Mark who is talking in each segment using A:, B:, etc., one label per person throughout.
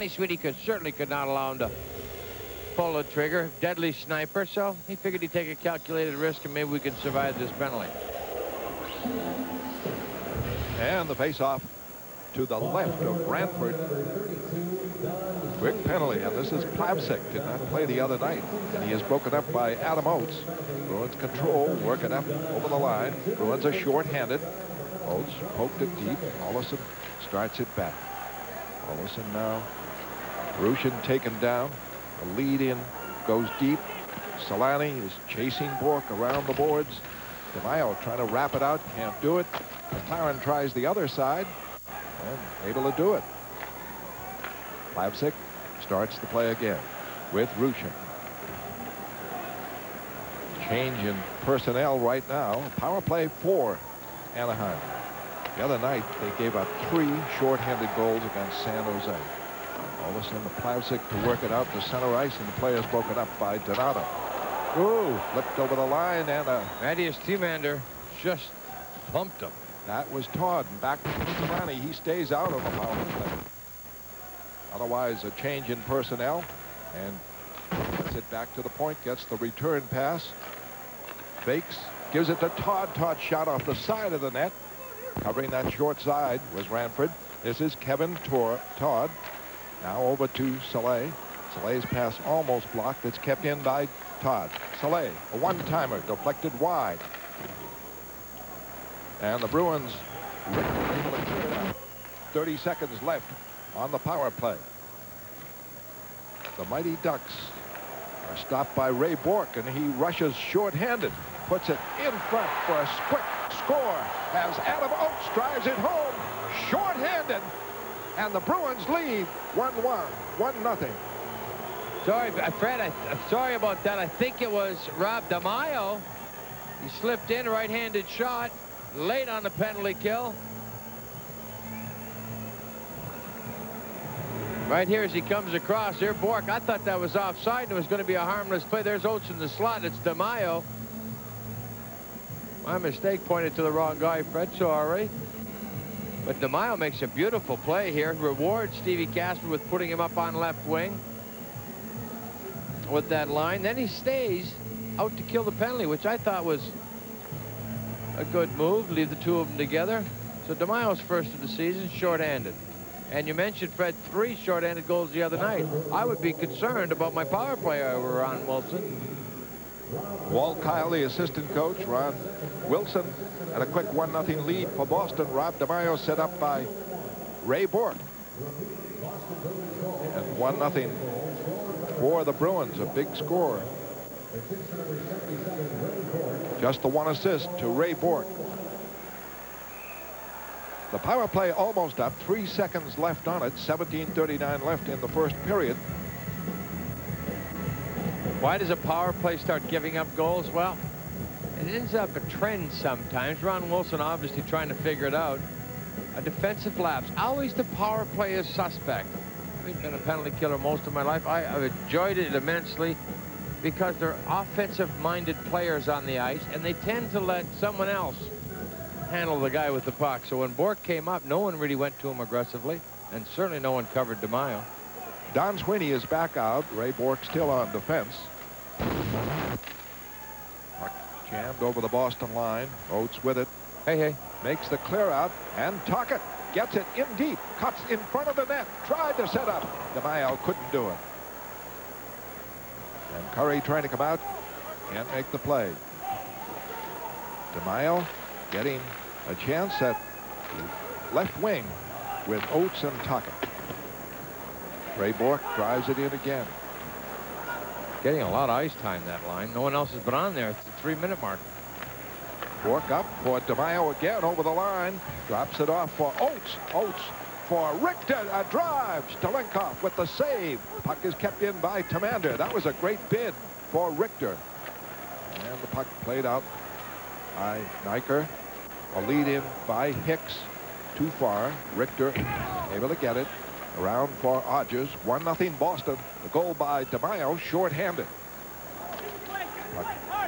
A: Donnie Sweeney certainly could not allow him to pull the trigger. Deadly sniper, so he figured he'd take a calculated risk and maybe we could survive this penalty.
B: And the face-off to the left of Brantford. Quick penalty, and this is Plavsic. Did not play the other night, and he is broken up by Adam Oates. Bruins control, work it up over the line. Bruins are short-handed. Oates poked it deep. Ollison starts it back. Ollison now. Rushin taken down. The lead in goes deep. Solani is chasing Bork around the boards. DeMaio trying to wrap it out, can't do it. McLaren tries the other side and able to do it. Plavsic starts the play again with Rushin. Change in personnel right now. Power play for Anaheim. The other night they gave up 3 short-handed goals against San Jose. All of a sudden the Plavsic to work it out to center ice, and the play is broken up by Donato. Ooh, flipped over the line, and
A: Mattias Timander just pumped him.
B: That was Todd, and back to Solani. He stays out of the power play. Otherwise, a change in personnel, and gets it back to the point, gets the return pass, fakes, gives it to Todd. Todd shot off the side of the net. Covering that short side was Ranford. This is Kevin Todd. Now over to Soleil. Soleil's pass almost blocked. It's kept in by Todd. Soleil, a one-timer, deflected wide. And the Bruins able to clear it out. 30 seconds left on the power play. The Mighty Ducks are stopped by Ray Bork, and he rushes short-handed. Puts it in front for a quick score as Adam Oates drives it home short-handed, and the Bruins lead 1-1, 1-0.
A: Sorry, Fred, I'm sorry about that. I think it was Rob DeMaio. He slipped in, right-handed shot, late on the penalty kill. Right here as he comes across here, Bork, I thought that was offside and it was going to be a harmless play. There's Oates in the slot. It's DeMaio. My mistake, pointed to the wrong guy, Fred, sorry. But DeMaio makes a beautiful play here. Rewards Stevie Casper with putting him up on left wing with that line. Then he stays out to kill the penalty, which I thought was a good move. Leave the two of them together. So DeMaio's first of the season, short-handed. And you mentioned, Fred, 3 short-handed goals the other night. I would be concerned about my power play over Ron Wilson.
B: Walt Kyle, the assistant coach, Ron Wilson, and a quick 1-0 lead for Boston. Rob DeMaio set up by Ray Bork. And 1-0 for the Bruins, a big score. Just the 1 assist to Ray Bork. The power play almost up. 3 seconds left on it. 17:39 left in the first period.
A: Why does a power play start giving up goals? Well, it ends up a trend sometimes. Ron Wilson obviously trying to figure it out. A defensive lapse. Always the power play is suspect. I've been a penalty killer most of my life. I've enjoyed it immensely because they're offensive-minded players on the ice, and they tend to let someone else handle the guy with the puck. So when Bork came up, no one really went to him aggressively, and certainly no one covered DeMaio.
B: Don Sweeney is back out. Ray Bork still on defense. Puck jammed over the Boston line. Oates with it.
A: Hey.
B: Makes the clear out, and Tocchet gets it in deep. Cuts in front of the net. Tried to set up. DeMaio couldn't do it. And Curry trying to come out. Can't make the play. DeMaio getting a chance at left wing with Oates and Tocchet. Ray Bork drives it in again.
A: Getting a lot of ice time, that line. No one else has been on there. It's the 3-minute mark.
B: Bork up for DeMaio again over the line. Drops it off for Oates. Oates for Richter. A drive. Stolinkov with the save. Puck is kept in by Timander. That was a great bid for Richter. And the puck played out by Nyker. A lead in by Hicks. Too far. Richter able to get it. Around for Odgers. 1-0 Boston. The goal by DeMaio, short-handed.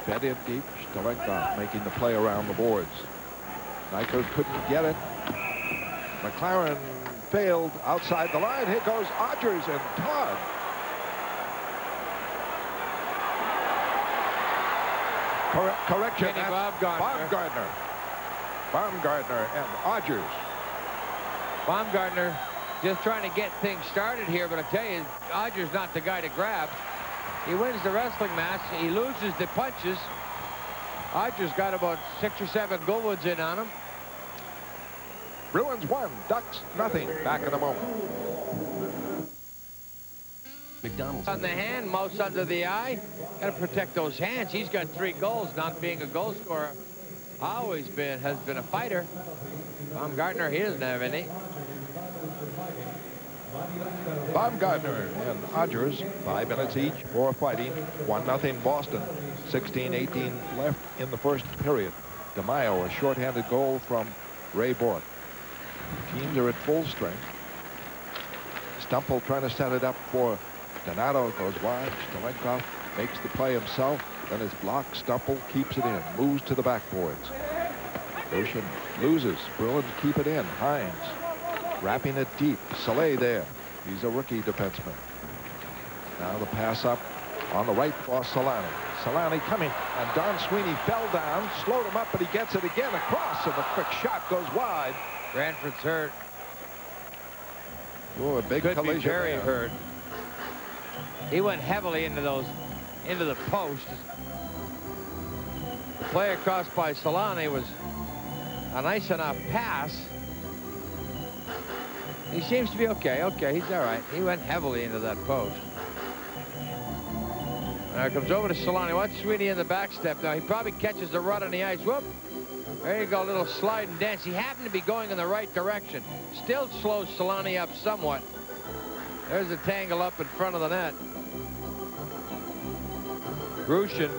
B: Fed in deep. Stolinkov making the play around the boards. Nyker couldn't get it. McLaren failed outside the line. Here goes Odgers and Todd. Correction.
A: Kenny Baumgartner.
B: Baumgartner and Odgers.
A: Baumgartner just trying to get things started here, but I tell you, Odgers not the guy to grab. He wins the wrestling match. He loses the punches. Odgers got about 6 or 7 Goldwoods in on him.
B: Bruins 1, Ducks nothing. Back in a moment.
C: McDonald's.
A: On the hand, mouse under the eye. Got to protect those hands. He's got 3 goals, not being a goal scorer. Has been a fighter. Baumgartner, he doesn't have any.
B: Baumgartner and Odgers, 5 minutes each for fighting. 1-0 Boston. 16-18 left in the first period. DeMaio, a shorthanded goal from Ray Bork. Teams are at full strength. Stumple trying to set it up for Donato. Goes wide. Stolenkov makes the play himself. Then is blocked. Stumple keeps it in. Moves to the backboards. Ocean loses. Bruins keep it in. Hines wrapping it deep. Soleil there. He's a rookie defenseman. Now the pass up on the right for Solani. Solani coming, and Don Sweeney fell down, slowed him up, but he gets it again across, and the quick shot goes wide.
A: Ranford's hurt.
B: Oh, a big collision.
A: Could be very hurt. He went heavily into the post. The play across by Solani was a nice enough pass. He seems to be okay. Okay, he's all right. He went heavily into that post. Now it comes over to Solani. Watch Sweeney in the back step. Now he probably catches the run on the ice. Whoop. There you go, a little slide and dance. He happened to be going in the right direction. Still slows Solani up somewhat. There's a tangle up in front of the net. Grushin.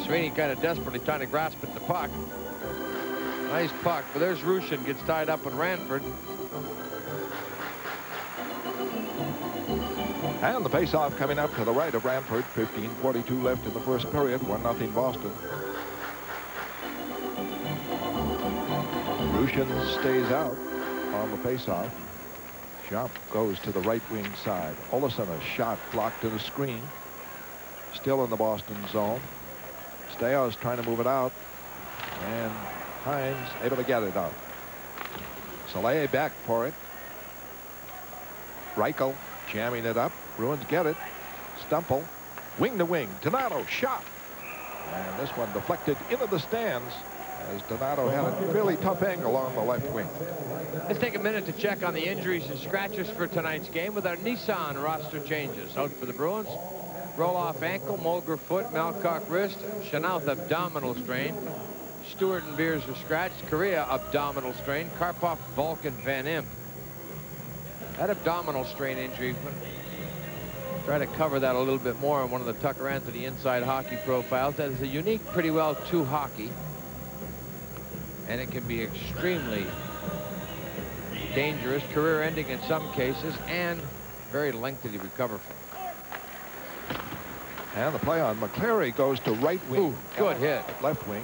A: Sweeney kind of desperately trying to grasp at the puck. Nice puck, but there's Rushin, gets tied up with Ranford.
B: And the face-off coming up to the right of Ranford. 15:42 left in the first period. 1-0 Boston. Rushin stays out on the face-off. Jump goes to the right wing side. Olesen, a shot blocked to the screen. Still in the Boston zone. Steos trying to move it out. And Hines able to get it out. Soleil back for it. Reichel jamming it up. Bruins get it. Stumple. Wing to wing. Donato shot. And this one deflected into the stands as Donato had a really tough angle on the left wing.
A: Let's take a minute to check on the injuries and scratches for tonight's game with our Nissan roster changes. Out for the Bruins. Roll-off ankle, Mulger foot, Malcock wrist, Chanouth abdominal strain. Stewart and Beers were scratched. Correa abdominal strain. Karpov, Vulcan, Van Imp. That abdominal strain injury. Try to cover that a little bit more on one of the Tucker Anthony Inside Hockey profiles. That is a unique, pretty well to hockey. And it can be extremely dangerous, career-ending in some cases, and very lengthy to recover from.
B: And the play on McCleary goes to right wing.
A: Ooh, good hit.
B: Left wing.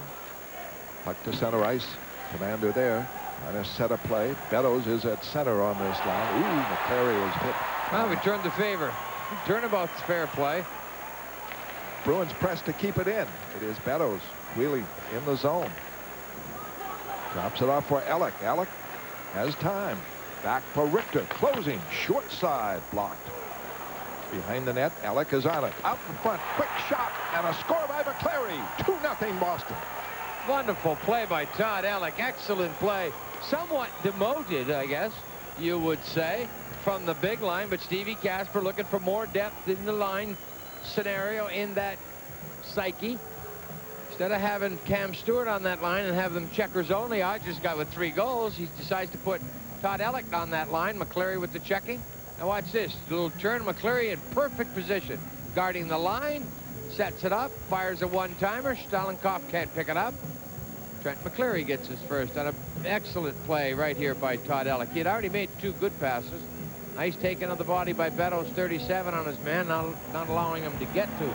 B: Puck to center ice. Commander there. Trying to set a play. Beddoes is at center on this line. Ooh, McCleary is hit.
A: Well, we turned the favor. Turnabout's fair play.
B: Bruins press to keep it in. It is Beddoes wheeling in the zone. Drops it off for Alec. Alec has time. Back for Richter. Closing. Short side. Blocked. Behind the net. Alec is on it. Out in front. Quick shot. And a score by McCleary. 2-0 Boston.
A: Wonderful play by Todd Alec. Excellent play. Somewhat demoted, I guess you would say, from the big line. But Stevie Kasper looking for more depth in the line scenario in that psyche. Instead of having Cam Stewart on that line and have them checkers only, I just got with 3 goals. He decides to put Todd Alec on that line. McCleary with the checking. Now watch this. Little turn. McCleary in perfect position. Guarding the line. Sets it up. Fires a one-timer. Stolenkov can't pick it up. Trent McCleary gets his first on an excellent play right here by Todd Alec. He had already made 2 good passes. Nice taking of the body by Beddoes, 37 on his man, not allowing him to get to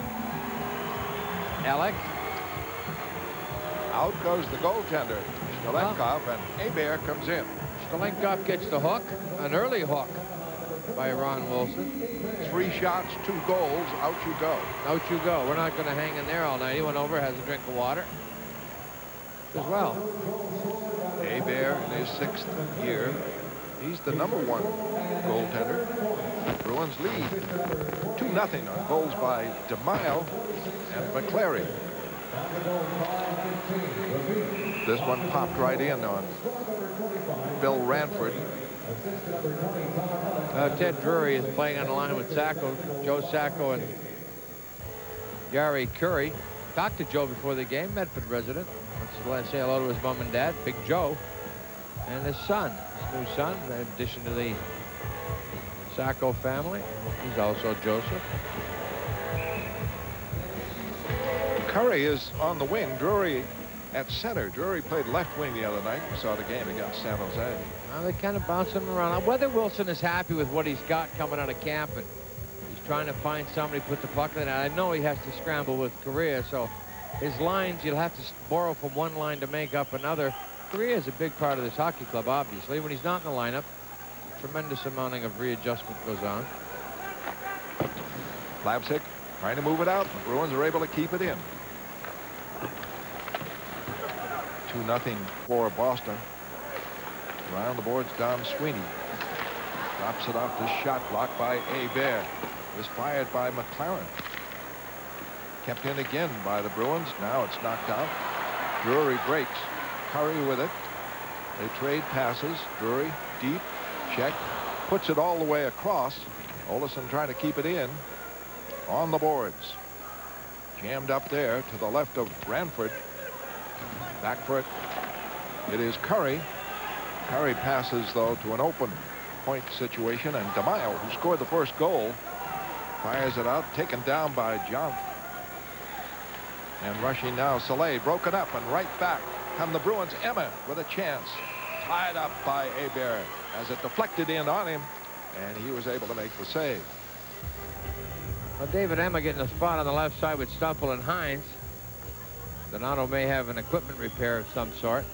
A: Alec.
B: Out goes the goaltender. Stalenkov, and Hebert comes in.
A: Stalenkov gets the hook, an early hook by Ron Wilson.
B: 3 shots, 2 goals, out you go.
A: Out you go. We're not going to hang in there all night. He went over, has a drink of water as well.
B: Hebert in his 6th year. He's the #1 goaltender. Bruins lead 2-0 on goals by DeMille and McClary. This one popped right in on Bill Ranford.
A: Ted Drury is playing on the line with Sacco, Joe Sacco and Gary Curry. Talked to Joe before the game, Medford resident. Let's say hello to his mom and dad, Big Joe, and his son, his new son, in addition to the Sacco family. He's also Joseph.
B: Curry is on the wing. Drury at center. Drury played left wing the other night. We saw the game against San Jose.
A: Well, they kind of bounce him around. Whether Wilson is happy with what he's got coming out of camp, and he's trying to find somebody to put the puck in. I know he has to scramble with Correa, so his lines, you'll have to borrow from one line to make up another. Correa is a big part of this hockey club, obviously. When he's not in the lineup, tremendous amount of readjustment goes on.
B: Leipzig trying to move it out. The Bruins are able to keep it in. 2-0 for Boston. Around the boards, Don Sweeney drops it off the shot blocked by Hebert. It was fired by McLaren. Kept in again by the Bruins. Now it's knocked out. Drury breaks. Curry with it. They trade passes. Drury deep. Check. Puts it all the way across. Olesen trying to keep it in. On the boards. Jammed up there to the left of Ranford. Back for it. It is Curry. Curry passes, though, to an open point situation. And DeMille, who scored the first goal, fires it out. Taken down by John. And rushing now, Soleil broken up and right back come the Bruins. Emma with a chance. Tied up by Hebert as it deflected in on him, and he was able to make the save.
A: Well, David Emma getting a spot on the left side with Stumple and Hines. Donato may have an equipment repair of some sort.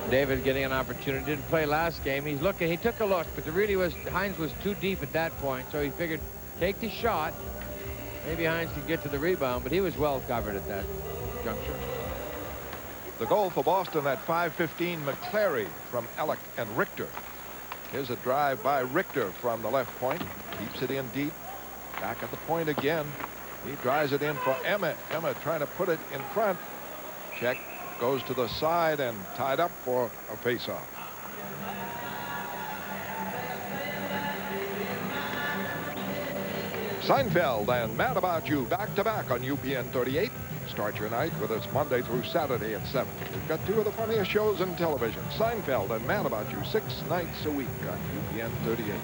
A: David getting an opportunity. Didn't play last game. He's looking. He took a look, but Hines was too deep at that point, so he figured take the shot. Maybe Hines could get to the rebound, but he was well covered at that juncture.
B: The goal for Boston at 5:15, McClary from Ellick and Richter. Here's a drive by Richter from the left point. Keeps it in deep. Back at the point again. He drives it in for Emma. Emma trying to put it in front. Check goes to the side and tied up for a faceoff. Seinfeld and Mad About You back-to-back on UPN 38. Start your night with us Monday through Saturday at 7. We've got 2 of the funniest shows in television. Seinfeld and Mad About You 6 nights a week on UPN 38.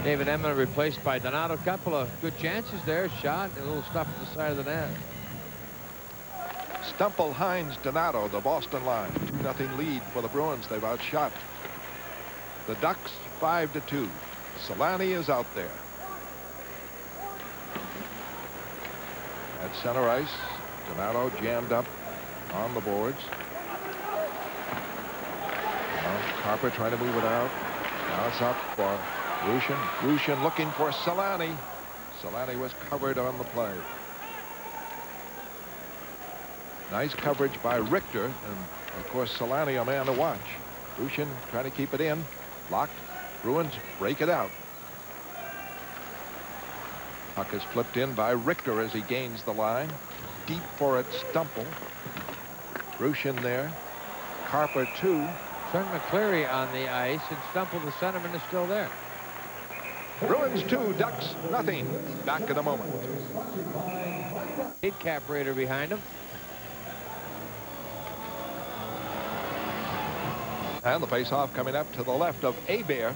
A: David Emma replaced by Donato. Couple of good chances there. Shot and a little stuff at the side of the net.
B: Stumple, Hines, Donato, the Boston line. 2-0 lead for the Bruins. They've outshot the Ducks 5-2. Solani is out there. At center ice, Donato jammed up on the boards. Now Carper trying to move it out. Now it's up for Rushin. Rushin looking for Solani. Solani was covered on the play. Nice coverage by Richter, and of course Solani a man to watch. Rushin trying to keep it in. Blocked. Bruins break it out. Puck is flipped in by Richter as he gains the line. Deep for it, Stumple. Rushin there. Carper, 2.
A: Trent McCleary on the ice, and Stumple, the centerman, is still there.
B: Bruins 2, Ducks nothing. Back in a moment.
A: 8 cap raider behind him.
B: And the face-off coming up to the left of Hebert.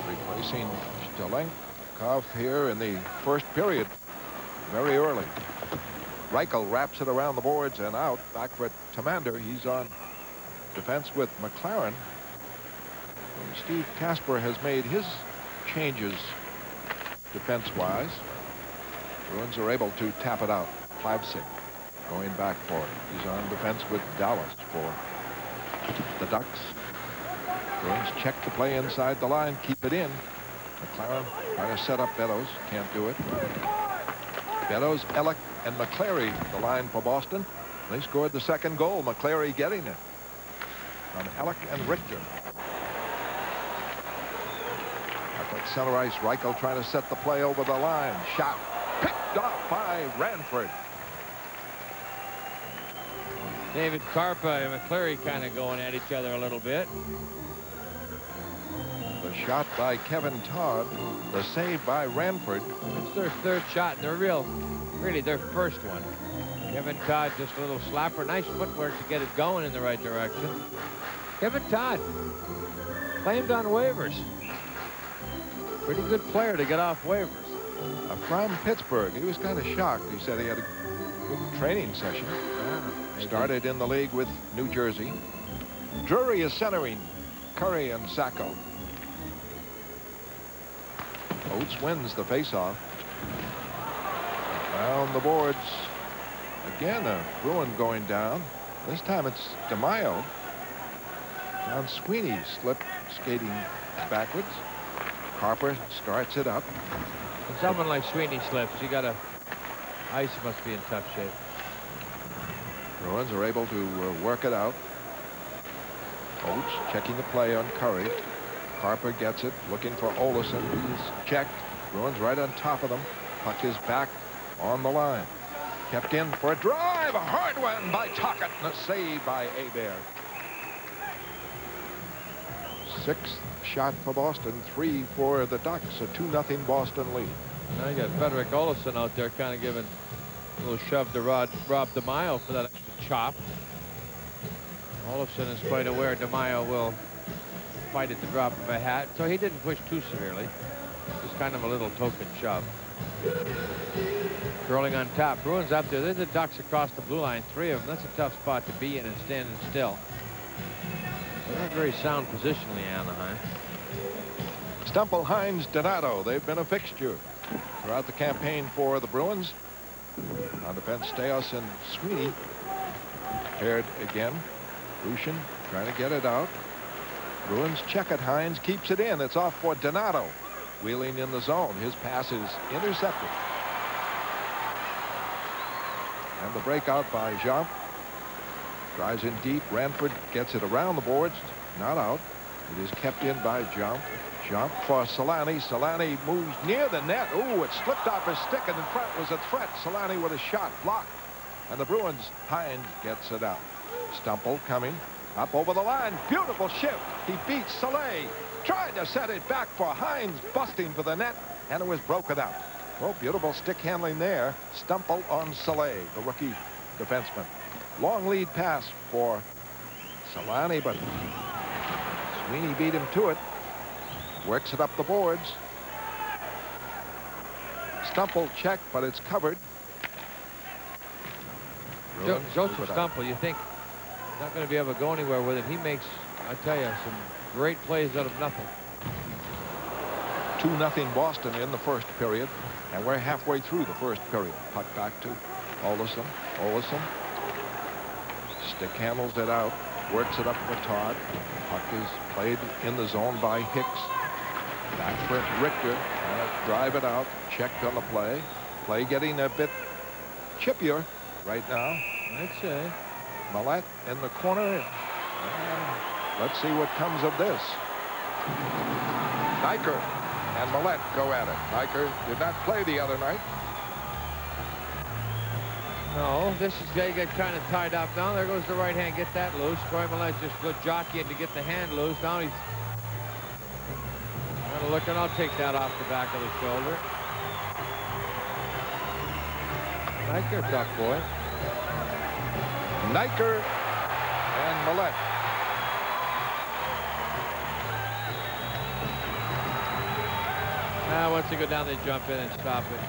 B: Replacing Stalenkov here in the first period. Very early. Reichel wraps it around the boards and out. Back for Tamander. He's on defense with McLaren. And Steve Kasper has made his changes defense-wise. Bruins are able to tap it out. Plavsic going back for it. He's on defense with Dallas for the Ducks. Bruins check the play inside the line, keep it in. McLaren trying to set up Beddoes, can't do it. Beddoes, Ellick, and McCleary the line for Boston. They scored the second goal. McCleary getting it from Ellick and Richter. Up at center ice, Reichel trying to set the play over the line. Shot picked off by Ranford.
A: David Karpa and McCleary kind of going at each other a little bit.
B: The shot by Kevin Todd. The save by Ranford.
A: It's their third shot, and really their first one. Kevin Todd just a little slapper. Nice footwork to get it going in the right direction. Kevin Todd claimed on waivers. Pretty good player to get off waivers.
B: From Pittsburgh. He was kind of shocked. He said he had a good training session. Started in the league with New Jersey. Drury is centering. Curry and Sacco. Oates wins the faceoff. Down the boards. Again, a Bruin going down. This time it's DeMaio. John Sweeney slipped skating backwards. Harper starts it up.
A: When someone like Sweeney slips, you got to. Ice must be in tough shape.
B: Bruins are able to work it out. Oates checking the play on Curry. Harper gets it, looking for Olesen. He's checked. Bruins right on top of them. Puck is back on the line. Kept in for a drive. A hard one by Tocchet. And a save by Hebert. Sixth shot for Boston. 3 for the Ducks. A 2-0 Boston lead.
A: Now you got Frederick Olesen out there kind of giving a little shove to Rob DeMaio for that extra chop. Olesen is quite aware DeMaio will fight at the drop of a hat, so he didn't push too severely. Just kind of a little token shove. Curling on top. Bruins up there. There's the Ducks across the blue line. 3 of them. That's a tough spot to be in and standing still. They're not very sound positionally, Anaheim.
B: Stumple, Hines, Donato. They've been a fixture throughout the campaign for the Bruins. On defense, Staios and Sweeney paired again. Lucien trying to get it out. Bruins check it. Hines keeps it in. It's off for Donato. Wheeling in the zone. His pass is intercepted. And the breakout by Jean. Drives in deep. Ranford gets it around the boards. Not out. It is kept in by Jean. Jean for Solani. Solani moves near the net. Ooh, it slipped off his stick, and in front was a threat. Solani with a shot blocked. And the Bruins, Hines gets it out. Stumple coming up over the line. Beautiful shift. He beats Soleil. Tried to set it back for Hines, busting for the net, and it was broken out. Well, beautiful stick handling there. Stumple on Soleil, the rookie defenseman. Long lead pass for Solani, but Sweeney beat him to it. Works it up the boards. Stumple checked, but it's covered.
A: Joseph Stumple, you think he's not going to be able to go anywhere with it. He makes, I tell you, some great plays out of nothing.
B: 2-0 Boston in the first period, and we're halfway through the first period. Puck back to Olesen. Olesen. Stick handles it out. Works it up for Todd. Puck is played in the zone by Hicks. Back for Richter. Drive it out. Checked on the play. Play getting a bit chippier right now.
A: I'd say.
B: Millette in the corner. Let's see what comes of this. Nyker and Millette go at it. Nyker did not play the other night.
A: No, this is going to get kind of tied up. Now there goes the right hand. Get that loose. Troy Millette just good jockeying to get the hand loose. Now he's kind of looking. I'll take that off the back of the shoulder. Nyker, tough boy.
B: Nyker and Millette.
A: Now once they go down, they jump in and stop it.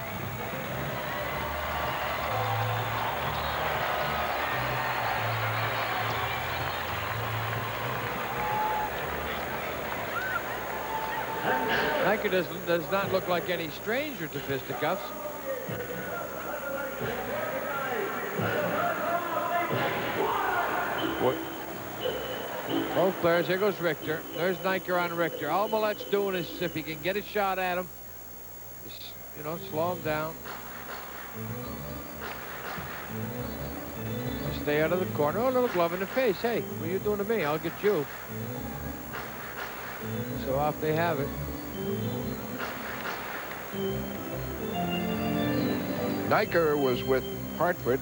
A: Nyker does not look like any stranger to fisticuffs. Both players. Here goes Richter. There's Niker on Richter. All Millette's doing is if he can get a shot at him, just, you know, slow him down. Stay out of the corner. Oh, a little glove in the face. Hey, what are you doing to me? I'll get you. So off they have it.
B: Niker was with Hartford.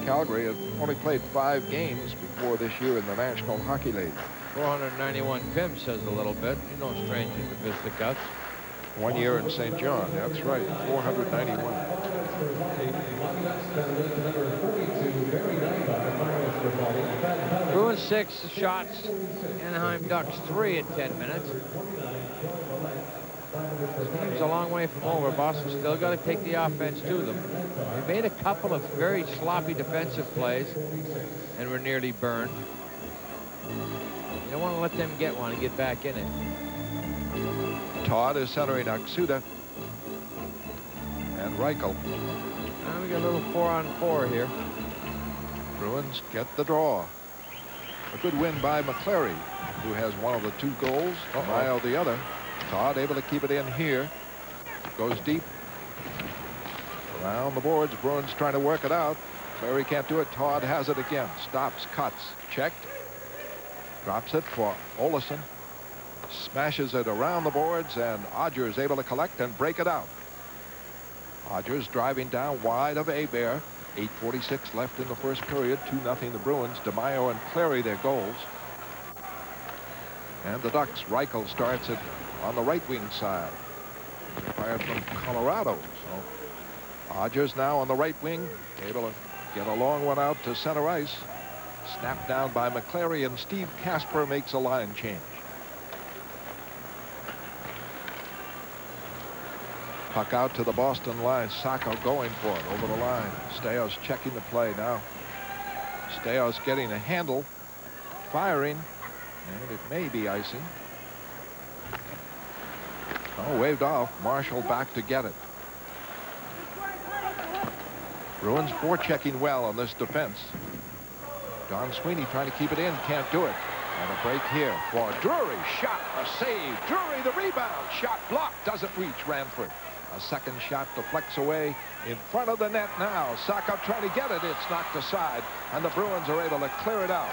B: Calgary had only played 5 games before this year in the National Hockey League.
A: 491 PIM says a little bit. You're no stranger to fisticuffs.
B: 1 year in St. John. That's right. 491.
A: Bruins 6 shots. Anaheim Ducks 3 in 10 minutes. This game's a long way from over. Boston still got to take the offense to them. They made a couple of very sloppy defensive plays and were nearly burned. You don't want to let them get one and get back in it.
B: Todd is centering Aksuda and Reichel.
A: Now we got a little 4-on-4 here.
B: Bruins get the draw. A good win by McClary, who has one of the 2 goals. Mayo the other. Todd able to keep it in here. Goes deep. Around the boards. Bruins trying to work it out. Clary can't do it. Todd has it again. Stops, cuts, checked. Drops it for Olesen. Smashes it around the boards, and Odgers able to collect and break it out. Odgers driving down wide of Hebert. 8:46 left in the first period. 2-0 the Bruins. DeMaio and Clary their goals. And the Ducks. Reichel starts it on the right wing side. Fired from Colorado. So Odgers now on the right wing, able to get a long one out to center ice. Snapped down by McClary, and Steve Casper makes a line change. Puck out to the Boston line. Sacco going for it over the line. Steos checking the play now. Steos getting a handle, firing, and it may be icing. Oh, waved off. Marshall back to get it. Bruins forechecking well on this defense. Don Sweeney trying to keep it in. Can't do it. And a break here for Drury. Shot. A save. Drury the rebound. Shot blocked. Doesn't reach Ranford. A second shot deflects away in front of the net now. Sacco trying to get it. It's knocked aside. And the Bruins are able to clear it out.